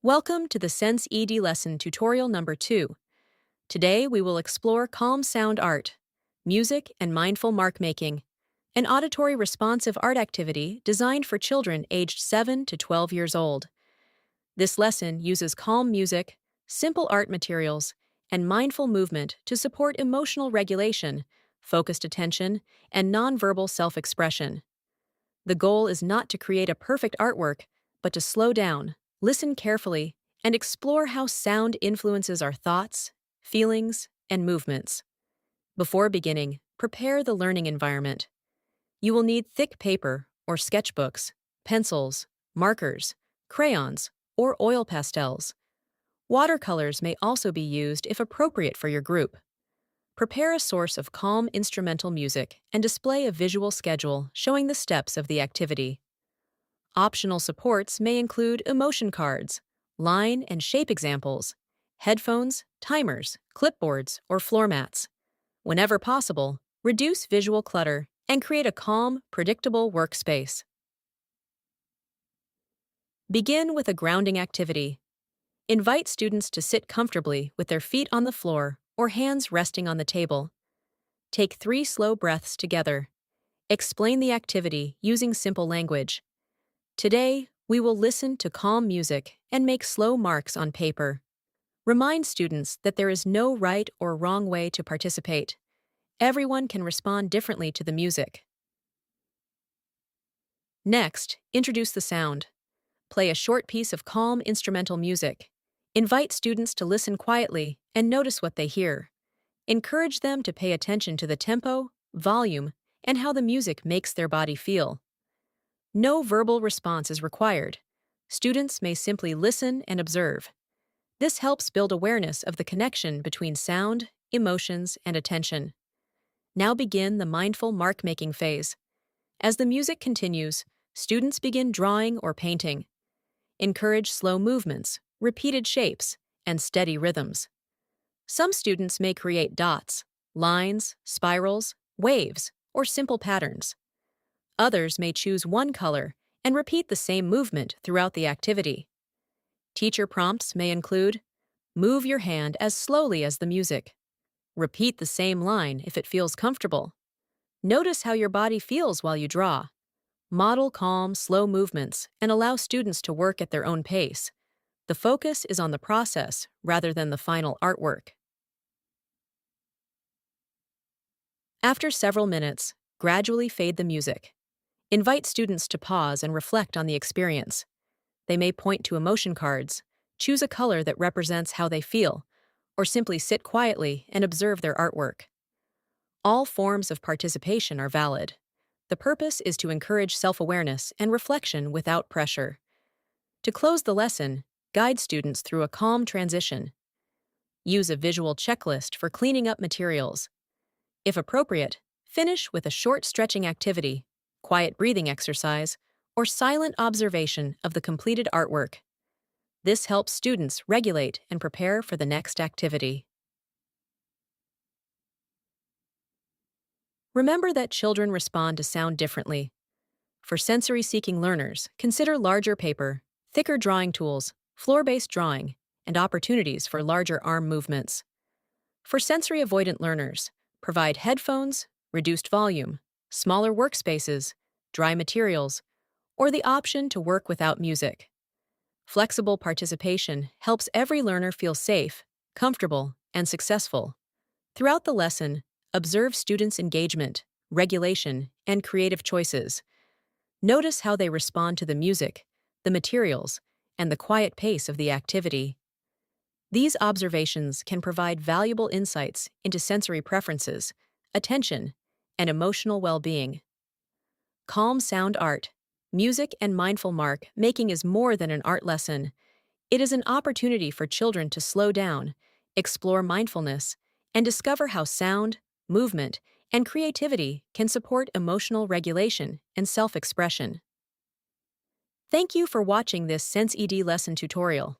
Welcome to the SensED lesson tutorial number 2. Today we will explore calm sound art, music and mindful mark making, an auditory responsive art activity designed for children aged 7 to 12 years old. This lesson uses calm music, simple art materials, and mindful movement to support emotional regulation, focused attention, and nonverbal self-expression. The goal is not to create a perfect artwork, but to slow down, listen carefully, and explore how sound influences our thoughts, feelings, and movements. Before beginning, prepare the learning environment. You will need thick paper or sketchbooks, pencils, markers, crayons, or oil pastels. Watercolors may also be used if appropriate for your group. Prepare a source of calm instrumental music and display a visual schedule showing the steps of the activity. Optional supports may include emotion cards, line and shape examples, headphones, timers, clipboards, or floor mats. Whenever possible, reduce visual clutter and create a calm, predictable workspace. Begin with a grounding activity. Invite students to sit comfortably with their feet on the floor or hands resting on the table. Take 3 slow breaths together. Explain the activity using simple language. Today, we will listen to calm music and make slow marks on paper. Remind students that there is no right or wrong way to participate. Everyone can respond differently to the music. Next, introduce the sound. Play a short piece of calm instrumental music. Invite students to listen quietly and notice what they hear. Encourage them to pay attention to the tempo, volume, and how the music makes their body feel. No verbal response is required. Students may simply listen and observe. This helps build awareness of the connection between sound, emotions, and attention. Now begin the mindful mark-making phase. As the music continues, students begin drawing or painting. Encourage slow movements, repeated shapes, and steady rhythms. Some students may create dots, lines, spirals, waves, or simple patterns. Others may choose one color and repeat the same movement throughout the activity. Teacher prompts may include: move your hand as slowly as the music. Repeat the same line if it feels comfortable. Notice how your body feels while you draw. Model calm, slow movements and allow students to work at their own pace. The focus is on the process rather than the final artwork. After several minutes, gradually fade the music. Invite students to pause and reflect on the experience. They may point to emotion cards, choose a color that represents how they feel, or simply sit quietly and observe their artwork. All forms of participation are valid. The purpose is to encourage self-awareness and reflection without pressure. To close the lesson, guide students through a calm transition. Use a visual checklist for cleaning up materials. If appropriate, finish with a short stretching activity, quiet breathing exercise, or silent observation of the completed artwork. This helps students regulate and prepare for the next activity. Remember that children respond to sound differently. For sensory-seeking learners, consider larger paper, thicker drawing tools, floor-based drawing, and opportunities for larger arm movements. For sensory-avoidant learners, provide headphones, reduced volume, smaller workspaces, dry materials, or the option to work without music. Flexible participation helps every learner feel safe, comfortable, and successful. Throughout the lesson, observe students' engagement, regulation, and creative choices. Notice how they respond to the music, the materials, and the quiet pace of the activity. These observations can provide valuable insights into sensory preferences, attention, and emotional well-being. Calm sound art, music, and mindful mark making is more than an art lesson. It is an opportunity for children to slow down, explore mindfulness, and discover how sound, movement, and creativity can support emotional regulation and self-expression. Thank you for watching this SensED lesson tutorial.